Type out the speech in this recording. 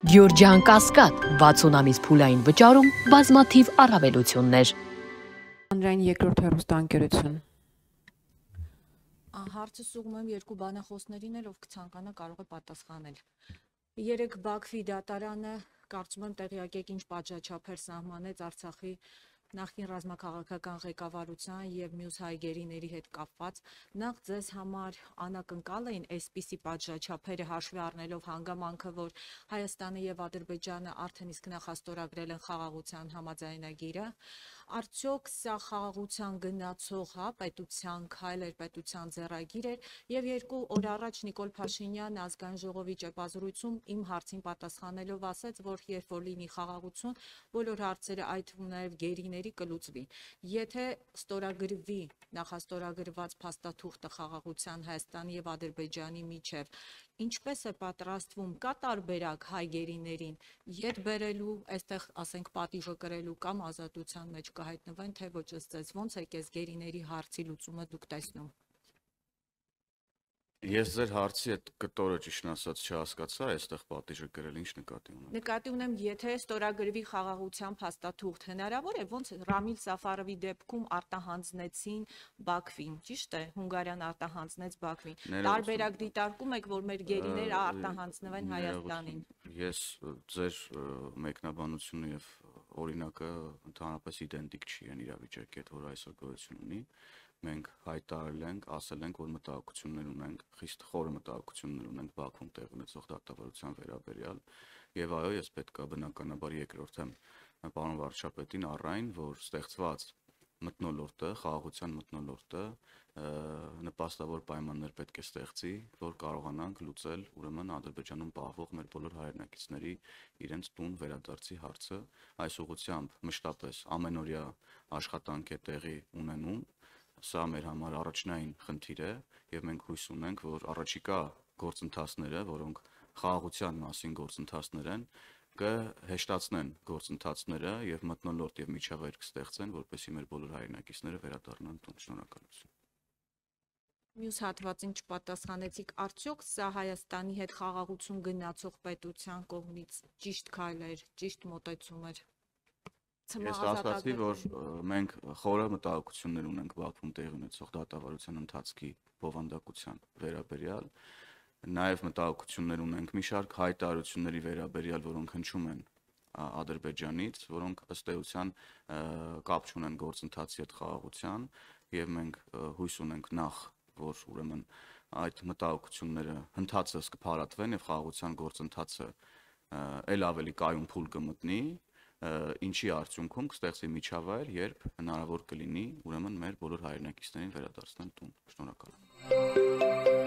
Գյորջյան Կասկադ 60 ամիս փուլային վճարում բազմաթիվ առավելություններ։ Հանրային երկրորդ հեռուստաընկերություն։ Հարցը սուղում եմ երկու բանախոսներին էլ, ով կցանկանա կարող է պատասխանել։ Երեք Բաքվի դատարանը կարծում եմ տեղյակ եք ինչ պատժաչափեր սահմանեց Արցախի նախկին ռազմաքաղաքական ղեկավարության եւ մյուս հայ գերիների հետ կապված, նախ ձեզ համար անակնկալ էին այսպիսի պատժաչափերը հաշվի առնելով հանգամանքը, որ Հայաստանը եւ Ադրբեջանը արդեն իսկ նախաստորագրել են խաղաղության համաձայնագիրը, արդյոք սա խաղաղության գնացող պետության քայլ էր, պետության ձեռագիր էր եւ 2 օր առաջ Նիկոլ Փաշինյանը ազգային ժողովի ճեպազրույցում իմ հարցին պատասխանելով ասաց, որ երբ որ լինի խաղաղություն, բոլոր հարցերը այդ թվում նաեւ գերիների կլուծվի։ Եթե ստորագրվի նախաստորագրված փաստաթուղթը խաղաղության Հայաստանի եւ Ադրբեջանի միջև, ինչպես է պատրաստվում, կա տարբերակ հայ գերիներին ետ բերելու, այստեղ ասենք պատիժը կրելու կամ ազատության մեջ կհայտնվեն, թե ոչ ըստ ձեզ ոնց է այս գերիների հարցի լուծումը դուք տեսնում։ Ես ձեր հարցի այդ կտորը ճիշտ ասած չհասկացա, այստեղ պատիժը կրել ինչ նկատի ունեմ։ Նկատի ունեմ, եթե ստորագրվի խաղաղության փաստաթուղթ, հնարավոր է ոնց Ռամիլ Սաֆարովի դեպքում արտահանձնեցին Բաքվին, ճիշտ է, Հունգարիան արտահանձնեց Բաքվին։ Տարբերակ դիտարկում եք, որ մեր գերիները արտահանձնվեն Հայաստանին։ Ես ձեր մեկնաբանությունը եւ օրինակը ընդհանրապես իդենտիկ չի են իրավիճակի հետ, որ այսօր գոյություն ունի։ Մենք հայտարարել ենք, ասել ենք, որ մտահոգություններ ունենք, խիստ խորը մտահոգություններ ունենք Բաքվում տեղի ունեցող դատավարության վերաբերյալ, եւ այո, ես պետքա բնականաբար երկրորդեմ պարոն վարչապետին առայն, որ ստեղծված մթնոլորտը, խաղաղության մթնոլորտը նպաստավոր պայմաններ պետք է ստեղծի, որ կարողանանք լուծել ուրեմն Ադրբեջանում պահվող մեր բոլոր հայրենակիցների իրենց տուն վերադարձի հարցը, այս ուղղությամբ մշտապես ամենօրյա աշխատանք է տեղի ունենում։ Սա մեր համար առաջնային խնդիր է եւ մենք հույս ունենք, որ առաջիկա գործընթացները, որոնք խաղաղության մասին գործընթացներ են, կհեշտացնեն գործընթացները եւ մթնոլորտ եւ միջավայր կստեղծեն, որպեսզի մեր բոլոր հայրենակիցները վերադառնան տուն։ Շնորհակալություն։ Մյուս հատվածին չպատասխանեցիք, արդյոք սա Հայաստանի հետ խաղաղություն գնացող պետության կողմից ճիշտ քայլ էր, ճիշտ մոտեցում էր։ Ես ասացի, որ մենք խորը մտահոգություններ ունենք Բաքվում տեղի ունեցող դատավարության ընթացքի բովանդակության վերաբերյալ, նաև մտահոգություններ ունենք մի շարք հայտարարությունների վերաբերյալ, որոնք հնչում են Ադրբեջանից, որոնք ըստ էության կապ չունեն գործընթացի հետ խաղաղության, եւ մենք հույս ունենք նախ, որ ուրեմն այդ մտահոգությունները հնդածս կփարատվեն եւ խաղաղության գործընթացը ել ավելի կայուն փուլ կմտնի, ինչի արդյունքում կստեղծվի միջավայր, երբ հնարավոր կլինի ուրեմն մեր բոլոր հայրենակիցներին վերադարձնել տուն։ Շնորհակալ եմ։